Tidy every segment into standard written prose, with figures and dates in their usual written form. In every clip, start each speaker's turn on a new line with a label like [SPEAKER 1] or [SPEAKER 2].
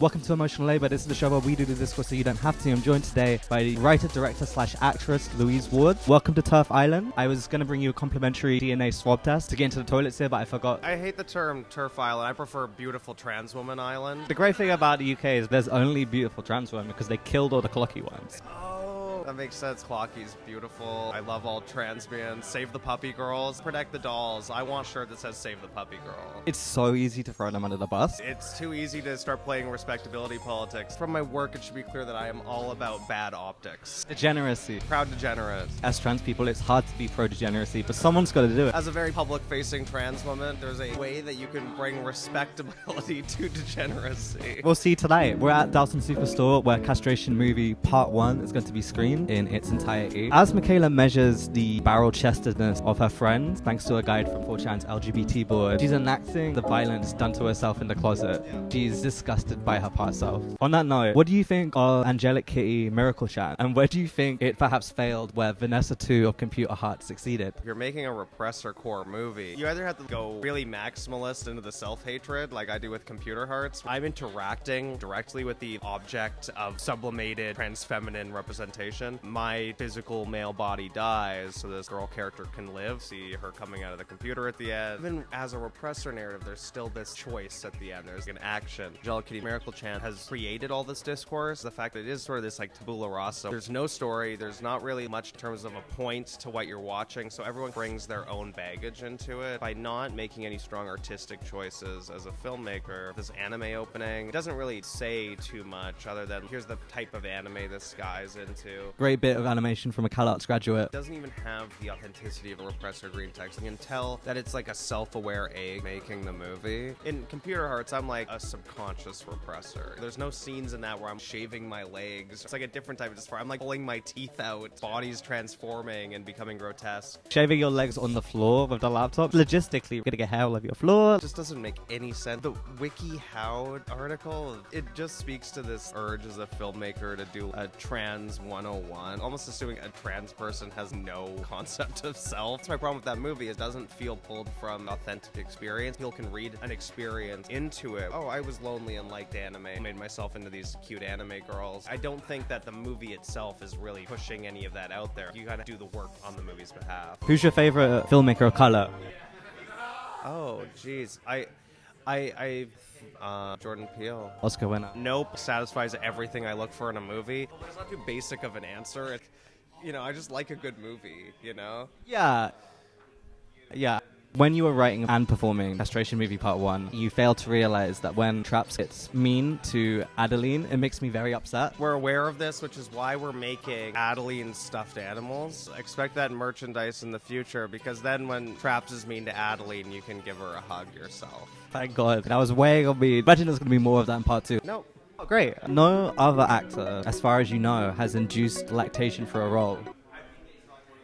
[SPEAKER 1] Welcome to Emotional Labour. This is the show where we do the discourse so you don't have to. I'm joined today by the writer, director / actress Louise Ward. Welcome to Turf Island. I was going to bring you a complimentary DNA swab test to get into the toilets here, but I forgot.
[SPEAKER 2] I hate the term Turf Island. I prefer beautiful trans woman island.
[SPEAKER 1] The great thing about the UK is there's only beautiful trans women because they killed all the clocky ones.
[SPEAKER 2] That makes sense. Clocky's beautiful. I love all trans men. Save the puppy girls. Protect the dolls. I want a shirt that says save the puppy girl.
[SPEAKER 1] It's so easy to throw them under the bus.
[SPEAKER 2] It's too easy to start playing respectability politics. From my work, it should be clear that I am all about bad optics.
[SPEAKER 1] Degeneracy.
[SPEAKER 2] Proud degenerate.
[SPEAKER 1] As trans people, it's hard to be pro-degeneracy, but someone's got to do it.
[SPEAKER 2] As a very public-facing trans woman, there's a way that you can bring respectability to degeneracy.
[SPEAKER 1] We'll see tonight. We're at Dalton Superstore where Castration Movie Part 1 is going to be screened in its entirety. As Michaela measures the barrel-chestedness of her friends, thanks to a guide from 4chan's LGBT board, she's enacting the violence done to herself in the closet. She's disgusted by her past self. On that note, what do you think of Angelic Kitty Miracle Chan? And where do you think it perhaps failed where Vanessa 2 of Computer Heart succeeded?
[SPEAKER 2] If you're making a repressor core movie, you either have to go really maximalist into the self-hatred like I do with Computer Hearts. I'm interacting directly with the object of sublimated trans feminine representation. My physical male body dies so this girl character can live. See her coming out of the computer at the end. Even as a repressor narrative, there's still this choice at the end. There's an action. Angelic Kitty Miracle Chan has created all this discourse. The fact that it is sort of this like tabula rasa. There's no story. There's not really much in terms of a point to what you're watching. So everyone brings their own baggage into it. By not making any strong artistic choices as a filmmaker, this anime opening, it doesn't really say too much other than here's the type of anime this guy's into.
[SPEAKER 1] Great bit of animation from a Cal Arts graduate.
[SPEAKER 2] It doesn't even have the authenticity of a repressor green text. You can tell that it's like a self-aware egg making the movie. In Computer Hearts, I'm like a subconscious repressor. There's no scenes in that where I'm shaving my legs. It's like a different type of dysphoria. I'm like pulling my teeth out, bodies transforming and becoming grotesque.
[SPEAKER 1] Shaving your legs on the floor with the laptop. Logistically, you're gonna get hair all over your floor.
[SPEAKER 2] It just doesn't make any sense. The WikiHow article, it just speaks to this urge as a filmmaker to do a trans 101. Almost assuming a trans person has no concept of self. That's my problem with that movie. It doesn't feel pulled from authentic experience. People can read an experience into it. Oh, I was lonely and liked anime. I made myself into these cute anime girls. I don't think that the movie itself is really pushing any of that out there. You gotta do the work on the movie's behalf.
[SPEAKER 1] Who's your favorite filmmaker of color?
[SPEAKER 2] Oh, jeez. Jordan Peele.
[SPEAKER 1] Oscar winner.
[SPEAKER 2] Nope. Satisfies everything I look for in a movie. It's not too basic of an answer. I just like a good movie, you know?
[SPEAKER 1] Yeah. When you were writing and performing Castration Movie Part 1, you failed to realize that when Traps gets mean to Adeline, it makes me very upset.
[SPEAKER 2] We're aware of this, which is why we're making Adeline stuffed animals. Expect that merchandise in the future, because then when Traps is mean to Adeline, you can give her a hug yourself.
[SPEAKER 1] Thank God. That was way on me. Imagine there's going to be more of that in Part 2.
[SPEAKER 2] Nope.
[SPEAKER 1] Oh, great. No other actor, as far as you know, has induced lactation for a role.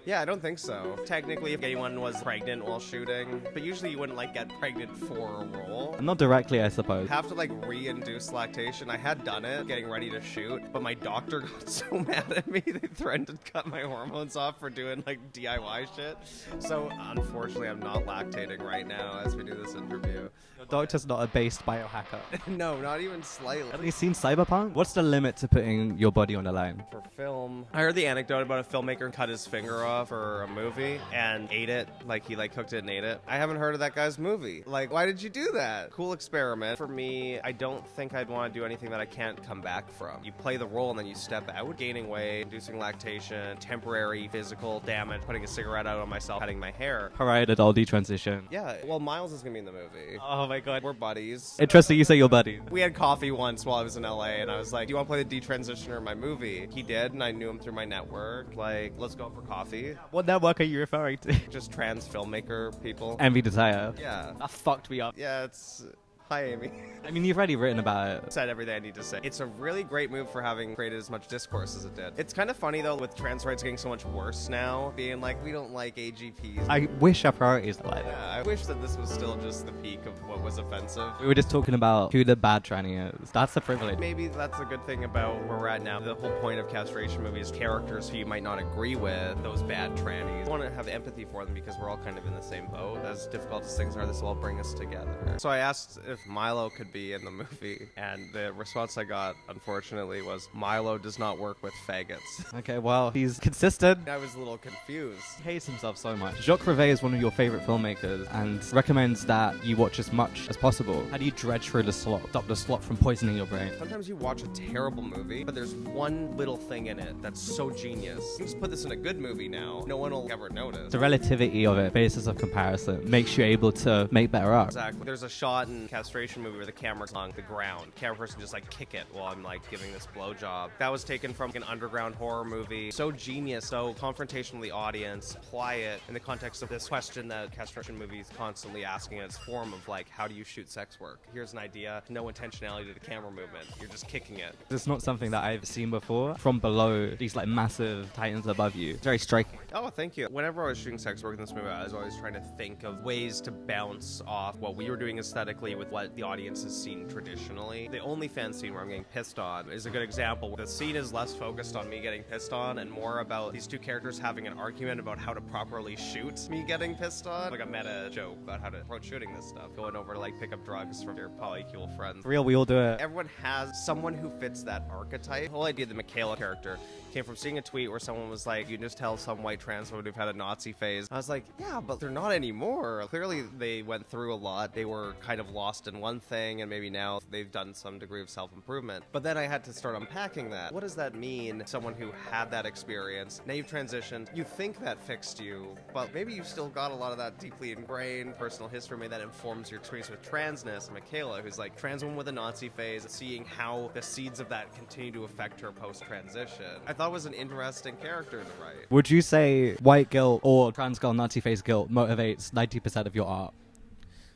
[SPEAKER 2] Yeah, I don't think so. Technically, if anyone was pregnant while shooting, but usually you wouldn't get pregnant for a role.
[SPEAKER 1] Not directly, I suppose.
[SPEAKER 2] Have to re-induce lactation. I had done it getting ready to shoot, but my doctor got so mad at me they threatened to cut my hormones off for doing DIY shit. So unfortunately, I'm not lactating right now as we do this interview.
[SPEAKER 1] Your doctor's not a based biohacker.
[SPEAKER 2] No, not even slightly.
[SPEAKER 1] Have you seen Cyberpunk? What's the limit to putting your body on the line?
[SPEAKER 2] For film, I heard the anecdote about a filmmaker cut his finger off for a movie and ate it. He cooked it and ate it. I haven't heard of that guy's movie. Why did you do that? Cool experiment. For me, I don't think I'd want to do anything that I can't come back from. You play the role and then you step out. Gaining weight, inducing lactation, temporary physical damage, putting a cigarette out on myself, cutting my hair.
[SPEAKER 1] Alright, adult detransition.
[SPEAKER 2] Yeah, well, Miles is gonna be in the movie.
[SPEAKER 1] Oh my God.
[SPEAKER 2] We're buddies.
[SPEAKER 1] Interesting you say you're buddies.
[SPEAKER 2] We had coffee once while I was in LA and I was like, do you want to play the detransitioner in my movie? He did, and I knew him through my network. Let's go for coffee.
[SPEAKER 1] What network are you referring to?
[SPEAKER 2] Just trans filmmaker people.
[SPEAKER 1] Envy Desire.
[SPEAKER 2] Yeah.
[SPEAKER 1] That fucked me up.
[SPEAKER 2] Yeah, it's... Hi, Amy.
[SPEAKER 1] I mean, you've already written about it.
[SPEAKER 2] Said everything I need to say. It's a really great move for having created as much discourse as it did. It's kind of funny, though, with trans rights getting so much worse now, being we don't like AGPs.
[SPEAKER 1] I wish our priorities were like that.
[SPEAKER 2] Yeah, I wish that this was still just the peak of what was offensive.
[SPEAKER 1] We were just talking about who the bad tranny is. That's the privilege.
[SPEAKER 2] Maybe that's a good thing about where we're at now. The whole point of Castration Movie is characters who you might not agree with, those bad trannies. I want to have empathy for them because we're all kind of in the same boat. As difficult as things are, this will all bring us together. So I asked if if Milo could be in the movie. And the response I got, unfortunately, was Milo does not work with faggots.
[SPEAKER 1] Okay, well, he's consistent.
[SPEAKER 2] I was a little confused.
[SPEAKER 1] He hates himself so much. Jacques Rivet is one of your favorite filmmakers and recommends that you watch as much as possible. How do you dredge through the slot, stop the slot from poisoning your brain?
[SPEAKER 2] Sometimes you watch a terrible movie, but there's one little thing in it that's so genius. You can just put this in a good movie now. No one will ever notice.
[SPEAKER 1] The relativity of it, basis of comparison, makes you able to make better art.
[SPEAKER 2] Exactly. There's a shot in Castration Movie where the camera's on the ground. Camera person just like kick it while I'm like giving this blowjob. That was taken from an underground horror movie. So genius, so confrontational to the audience. Apply it in the context of this question that Castration Movie is constantly asking in its form of like, how do you shoot sex work? Here's an idea, no intentionality to the camera movement. You're just kicking it.
[SPEAKER 1] It's not something that I've seen before. From below, these like massive titans above you. It's very striking.
[SPEAKER 2] Oh, thank you. Whenever I was shooting sex work in this movie, I was always trying to think of ways to bounce off what we were doing aesthetically with what the audience has seen traditionally. The OnlyFans scene where I'm getting pissed on is a good example. The scene is less focused on me getting pissed on and more about these two characters having an argument about how to properly shoot me getting pissed on. Like a meta joke about how to approach shooting this stuff. Going over to like pick up drugs from your polycule friends.
[SPEAKER 1] For real, we all do it.
[SPEAKER 2] Everyone has someone who fits that archetype. The whole idea of the Michaela character came from seeing a tweet where someone was like, you can just tell some white trans woman who've had a Nazi phase. I was like, yeah, but they're not anymore. Clearly they went through a lot. They were kind of lost in one thing and maybe now they've done some degree of self-improvement. But then I had to start unpacking that. What does that mean? Someone who had that experience, now you've transitioned, you think that fixed you, but maybe you've still got a lot of that deeply ingrained personal history. Maybe that informs your experience with transness. Michaela, who's like trans woman with a Nazi phase, seeing how the seeds of that continue to affect her post-transition. I thought it was an interesting character to write.
[SPEAKER 1] Would you say white guilt or trans girl Nazi face guilt motivates 90% of your art?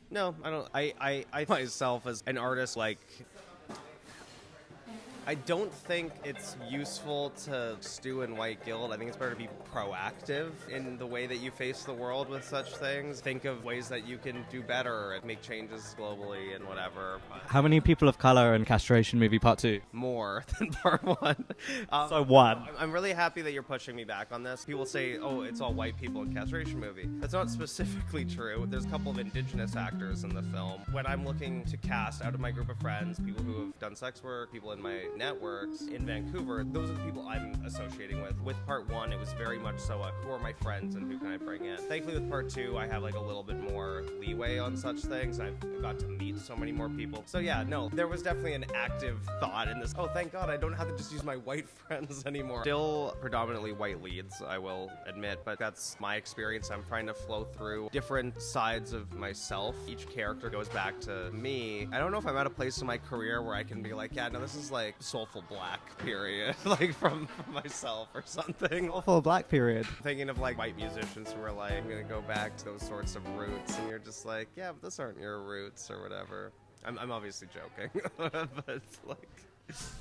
[SPEAKER 2] No, I don't. I myself as an artist, like, I don't think it's useful to stew in white guilt. I think it's better to be proactive in the way that you face the world with such things. Think of ways that you can do better and make changes globally and whatever.
[SPEAKER 1] How many people of color in Castration Movie Part 2?
[SPEAKER 2] More than Part 1.
[SPEAKER 1] So one.
[SPEAKER 2] I'm really happy that you're pushing me back on this. People say, oh, it's all white people in Castration Movie. That's not specifically true. There's a couple of indigenous actors in the film. When I'm looking to cast out of my group of friends, people who have done sex work, people in my networks in Vancouver, those are the people I'm associating with. With Part 1, it was very much so who are my friends and who can I bring in. Thankfully with Part 2, I have like a little bit more leeway on such things. I've got to meet so many more people. So yeah, no, there was definitely an active thought in this. Oh, thank God I don't have to just use my white friends anymore. Still predominantly white leads, I will admit, but that's my experience. I'm trying to flow through different sides of myself. Each character goes back to me. I don't know if I'm at a place in my career where I can be like, yeah, no, this is like soulful black period, like from myself or something.
[SPEAKER 1] Awful black period.
[SPEAKER 2] Thinking of like white musicians who are like, I'm gonna go back to those sorts of roots, and you're just like, yeah, but those aren't your roots or whatever. I'm obviously joking, but like.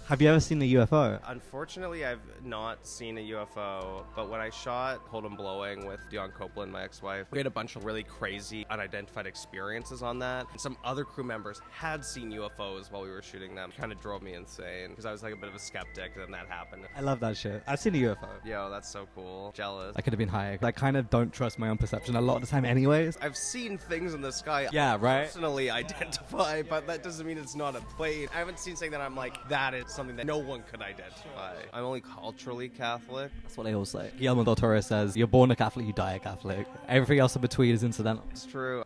[SPEAKER 1] Have you ever seen a UFO?
[SPEAKER 2] Unfortunately, I've not seen a UFO, but when I shot Hold 'em Blowing with Dion Copeland, my ex-wife, we had a bunch of really crazy, unidentified experiences on that. And some other crew members had seen UFOs while we were shooting them. It kind of drove me insane, because I was like a bit of a skeptic, and then that happened.
[SPEAKER 1] I love that shit. I've seen a UFO.
[SPEAKER 2] Yo, that's so cool. Jealous.
[SPEAKER 1] I could have been higher. I kind of don't trust my own perception a lot of the time anyways.
[SPEAKER 2] I've seen things in the sky
[SPEAKER 1] Yeah, right?
[SPEAKER 2] personally identify, but that doesn't mean it's not a plane. I haven't seen something that I'm like, that is something that no one could identify. I'm only culturally Catholic.
[SPEAKER 1] That's what they all say. Guillermo del Toro says, you're born a Catholic, you die a Catholic. Everything else in between is incidental.
[SPEAKER 2] It's true.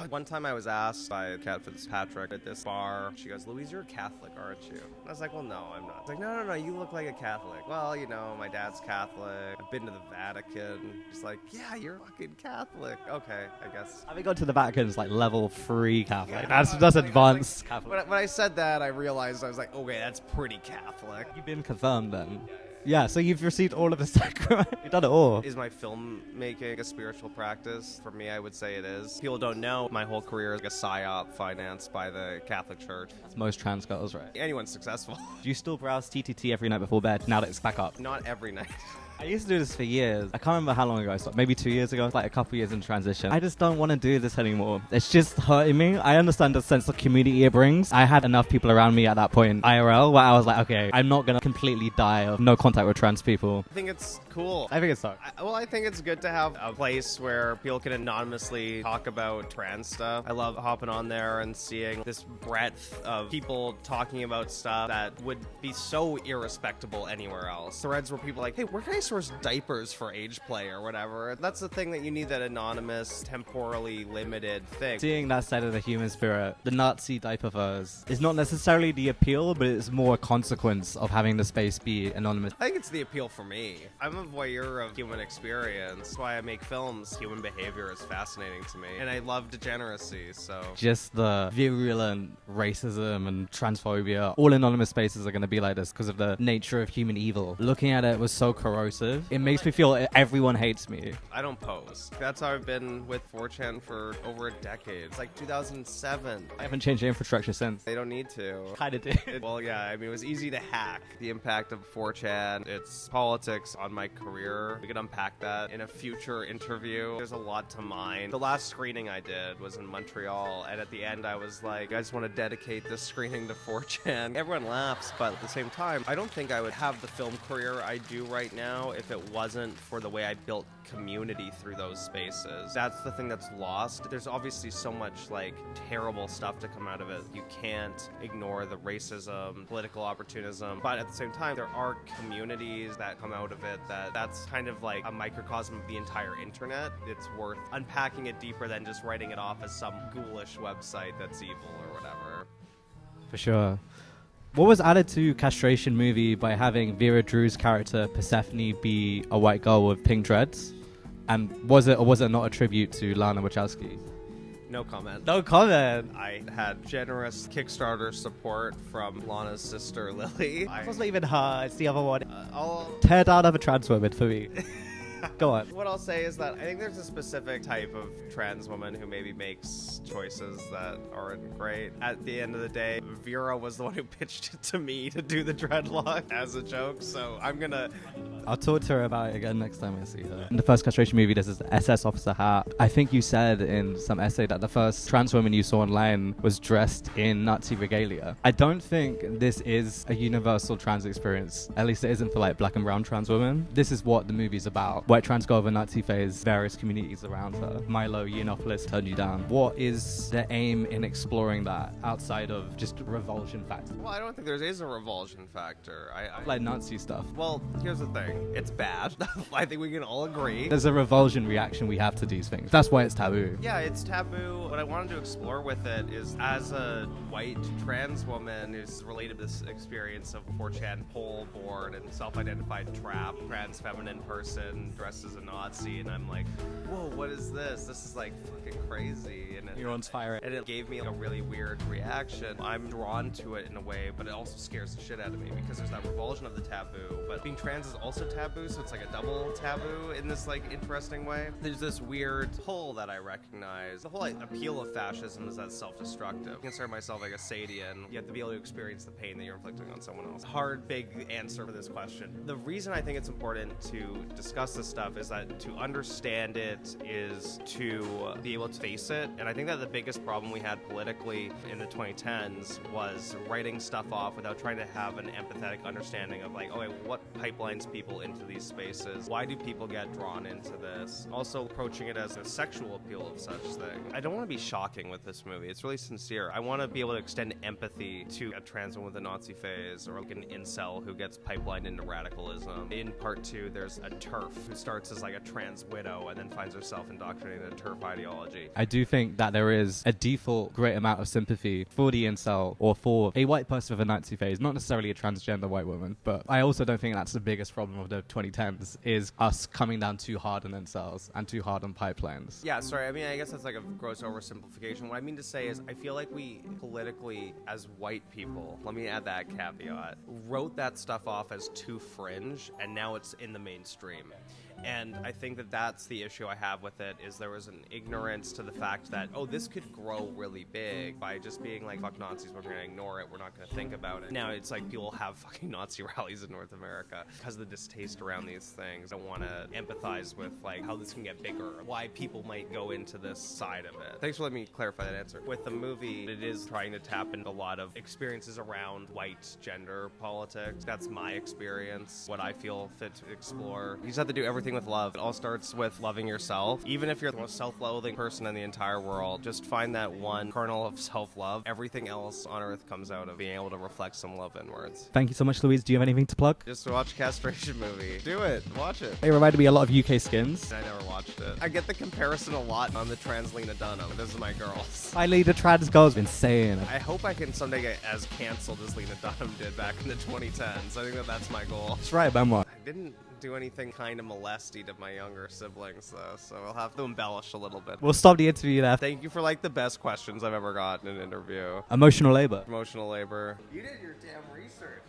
[SPEAKER 2] One time I was asked by Kat Fitzpatrick at this bar, she goes, Louise, you're a Catholic, aren't you? And I was like, well, no, I'm not. She's like, no, you look like a Catholic. Well, you know, my dad's Catholic. I've been to the Vatican. She's like, yeah, you're fucking Catholic. Okay, I guess.
[SPEAKER 1] Having gone to the Vatican is like level 3 Catholic. That's advanced Catholic.
[SPEAKER 2] When I said that, I realized I was like, okay, that's pretty Catholic.
[SPEAKER 1] You've been confirmed then. Yeah, so you've received all of the sacrament. You've done it all.
[SPEAKER 2] Is my filmmaking a spiritual practice? For me, I would say it is. People don't know my whole career is like a psyop financed by the Catholic Church.
[SPEAKER 1] That's most trans girls, right?
[SPEAKER 2] Anyone successful.
[SPEAKER 1] Do you still browse TTT every night before bed now that it's back up?
[SPEAKER 2] Not every night.
[SPEAKER 1] I used to do this for years. I can't remember how long ago I started. Maybe 2 years ago, like a couple years in transition. I just don't want to do this anymore. It's just hurting me. I understand the sense of community it brings. I had enough people around me at that point, IRL, where I was like, okay, I'm not going to completely die of no contact with trans people.
[SPEAKER 2] I think it's cool.
[SPEAKER 1] I think it sucks.
[SPEAKER 2] I think it's good to have a place where people can anonymously talk about trans stuff. I love hopping on there and seeing this breadth of people talking about stuff that would be so irrespectable anywhere else. Threads where people are like, hey, where can I source diapers for age play or whatever? That's the thing that you need, that anonymous, temporally limited thing.
[SPEAKER 1] Seeing that side of the human spirit, the Nazi diaper furs, is not necessarily the appeal, but it's more a consequence of having the space be anonymous.
[SPEAKER 2] I think it's the appeal for me. I'm a voyeur of human experience. That's why I make films. Human behavior is fascinating to me. And I love degeneracy, so...
[SPEAKER 1] Just the virulent racism and transphobia. All anonymous spaces are going to be like this because of the nature of human evil. Looking at it was so corrosive. It makes me feel everyone hates me.
[SPEAKER 2] I don't post. That's how I've been with 4chan for over a decade. It's like 2007.
[SPEAKER 1] I haven't changed the infrastructure since.
[SPEAKER 2] They don't need to.
[SPEAKER 1] Kinda did.
[SPEAKER 2] Well, yeah, I mean, it was easy to hack. The impact of 4chan, its politics on my career. We could unpack that in a future interview. There's a lot to mine. The last screening I did was in Montreal, and at the end I was like, I just want to dedicate this screening to 4chan. Everyone laughs, but at the same time, I don't think I would have the film career I do right now if it wasn't for the way I built community through those spaces. That's the thing that's lost. There's obviously so much like terrible stuff to come out of it. You can't ignore the racism, political opportunism, but at the same time, there are communities that come out of it that's kind of like a microcosm of the entire internet. It's worth unpacking it deeper than just writing it off as some ghoulish website that's evil or whatever.
[SPEAKER 1] For sure. What was added to Castration Movie by having Vera Drew's character Persephone be a white girl with pink dreads? And was it or was it not a tribute to Lana Wachowski?
[SPEAKER 2] No comment.
[SPEAKER 1] No comment.
[SPEAKER 2] I had generous Kickstarter support from Lana's sister, Lily.
[SPEAKER 1] It wasn't even her, it's the other one.
[SPEAKER 2] I'll
[SPEAKER 1] Tear down other trans women for me. Go on.
[SPEAKER 2] What I'll say is that I think there's a specific type of trans woman who maybe makes choices that aren't great. At the end of the day, Vera was the one who pitched it to me to do the dreadlock as a joke, so
[SPEAKER 1] I'll talk to her about it again next time I see her. In the first Castration Movie, there's this SS officer hat. I think you said in some essay that the first trans woman you saw online was dressed in Nazi regalia. I don't think this is a universal trans experience. At least it isn't for like black and brown trans women. This is what the movie's about. White trans girl of a Nazi phase, various communities around her. Milo Yiannopoulos turned you down. What is the aim in exploring that outside of just revulsion factor?
[SPEAKER 2] Well, I don't think there is a revulsion factor. I
[SPEAKER 1] like Nazi stuff.
[SPEAKER 2] Well, here's the thing. It's bad. I think we can all agree.
[SPEAKER 1] There's a revulsion reaction we have to these things. That's why it's taboo.
[SPEAKER 2] Yeah, it's taboo. What I wanted to explore with it is, as a white trans woman who's related to this experience of 4chan pole board and self-identified trap, trans feminine person dressed as a Nazi, and I'm like, whoa, what is this? This is like fucking crazy. And
[SPEAKER 1] You're on fire.
[SPEAKER 2] And it gave me a really weird reaction. I'm drawn to it in a way, but it also scares the shit out of me because there's that revulsion of the taboo. But being trans is also taboo, so it's like a double taboo in this like interesting way. There's this weird pull that I recognize. The whole like, appeal of fascism is that it's self-destructive. I consider myself like a Sadian. You have to be able to experience the pain that you're inflicting on someone else. Hard, big answer for this question. The reason I think it's important to discuss this stuff is that to understand it is to be able to face it. And I think that the biggest problem we had politically in the 2010s was writing stuff off without trying to have an empathetic understanding of like, okay, what pipelines people into these spaces? Why do people get drawn into this? Also approaching it as a sexual appeal of such thing. I don't want to be shocking with this movie. It's really sincere. I want to be able to extend empathy to a trans woman with a Nazi phase or like an incel who gets pipelined into radicalism. In part 2, there's a TERF who starts as like a trans widow and then finds herself indoctrinated in TERF ideology.
[SPEAKER 1] I do think that there is a default great amount of sympathy for the incel or for a white person with a Nazi phase, not necessarily a transgender white woman, but I also don't think that's the biggest problem of the 2010s is us coming down too hard on incels and too hard on pipelines.
[SPEAKER 2] Yeah, sorry, I mean, I guess that's like a gross oversimplification. What I mean to say is I feel like we politically, as white people, let me add that caveat, wrote that stuff off as too fringe, and now it's in the mainstream. And I think that that's the issue I have with it, is there was an ignorance to the fact that, oh, this could grow really big by just being like, fuck Nazis, we're going to ignore it, we're not going to think about it. Now it's like people have fucking Nazi rallies in North America because of the distaste around these things. I want to empathize with like how this can get bigger, why people might go into this side of it. Thanks for letting me clarify that answer. With the movie, it is trying to tap into a lot of experiences around white gender politics. That's my experience, what I feel fit to explore. You just have to do everything with love. It all starts with loving yourself. Even if you're the most self-loathing person in the entire world, just find that one kernel of self-love. Everything else on earth comes out of being able to reflect some love inwards.
[SPEAKER 1] Thank you so much, Louise. Do you have anything to plug?
[SPEAKER 2] Just watch Castration Movie. Do it. Watch it.
[SPEAKER 1] It reminded me a lot of UK Skins.
[SPEAKER 2] I never watched it. I get the comparison a lot on the trans Lena Dunham. This is my girls.
[SPEAKER 1] Finally, the trans girl's insane.
[SPEAKER 2] I hope I can someday get as canceled as Lena Dunham did back in the 2010s. I think that that's my goal.
[SPEAKER 1] That's right, Ben. What?
[SPEAKER 2] I didn't do anything kind of molesty to my younger siblings, though, so I'll have to embellish a little bit.
[SPEAKER 1] We'll stop the interview there.
[SPEAKER 2] Thank you for like the best questions I've ever gotten in an interview.
[SPEAKER 1] Emotional labor.
[SPEAKER 2] Emotional labor. You did your damn research.